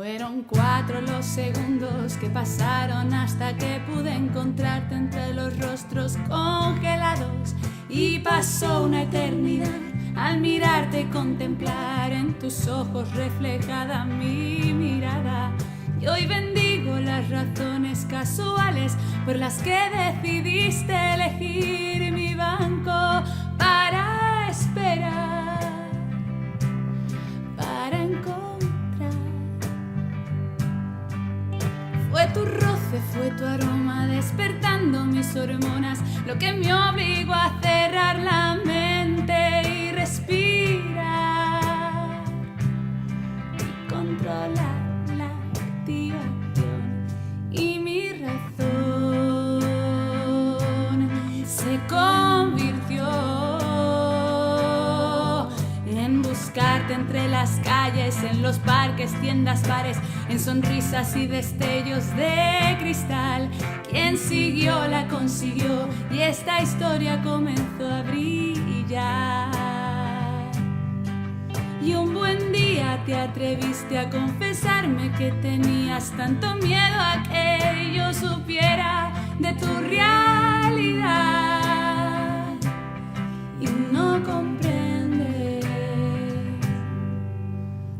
Fueron 4 los segundos que pasaron hasta que pude encontrarte entre los rostros congelados. Y pasó una eternidad al mirarte y contemplar en tus ojos reflejada mi mirada. Y hoy bendigo las razones casuales por las que decidiste elegir mi banco para esperar, para encontrar. Fue tu roce, fue tu aroma despertando mis hormonas, lo que me obligó a cerrar la mente y respirar y controlar la activación. Y mi razón se convirtió en buscarte entre las calles, en los parques, tiendas, bares, en sonrisas y destellos de cristal. Quien siguió la consiguió y esta historia comenzó a brillar. Y un buen día te atreviste a confesarme que tenías tanto miedo a que yo supiera de tu realidad. Y no comprendes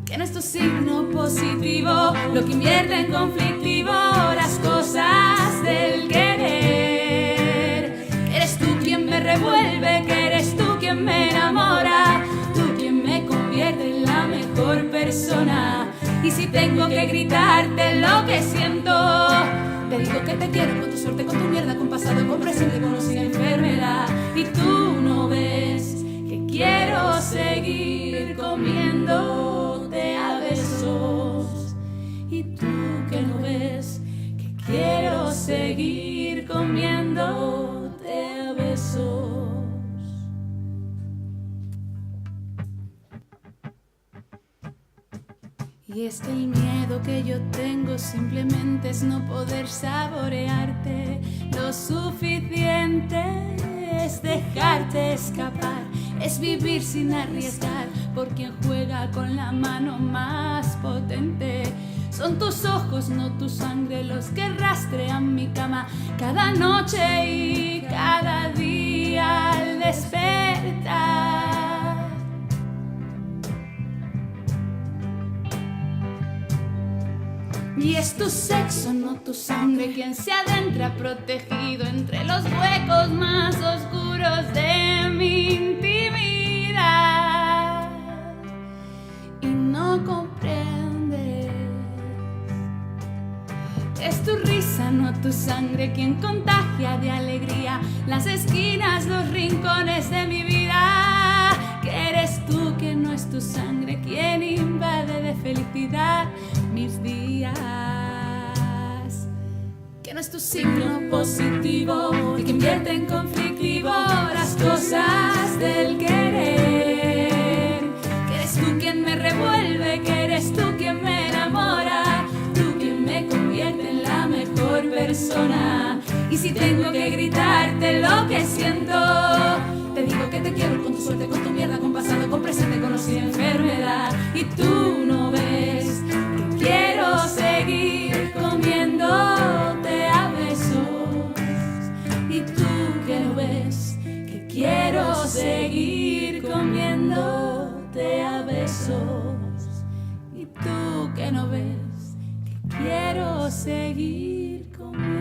que no es tu signo positivo lo que invierte en conflictivo las cosas del querer. Que eres tú quien me revuelve, que eres tú quien me enamora, tú quien me convierte en la mejor persona. Y si tengo que gritarte lo que siento, te digo que te quiero con tu suerte, con tu mierda, con pasado, con presente, con sin enfermedad. Y tú no ves que quiero seguir comiéndote a besos. Y tú que no ves que quiero seguir comiéndote a besos. Y es que el miedo que yo tengo simplemente es no poder saborearte lo suficiente, es dejarte escapar, es vivir sin arriesgar por quien juega con la mano más potente. Son tus ojos, no tu sangre, los que rastrean mi cama cada noche y cada día al despertar. Y es tu sexo, no tu sangre, quien se adentra protegido entre los huecos más oscuros de mi intimidad. Y no comprendes, es tu risa, no tu sangre, quien contagia de alegría las esquinas, los rincones de mi vida. Que eres tú, que no es tu sangre, quien invade de felicidad mis días. Que no es tu signo positivo el que invierte en conflictivo las cosas del querer. Que eres tú quien me revuelve, que eres tú quien me enamora, tú quien me convierte en la mejor persona. Y si tengo que gritarte lo que siento, te digo que te quiero con tu suerte, con tu mierda, con pasado, con presente, con o sin enfermedad. Y tú no ves que quiero seguir comiéndote a besos. Y tú que no ves que quiero seguir comiéndote a besos. Y tú que no ves que quiero seguir comiéndote.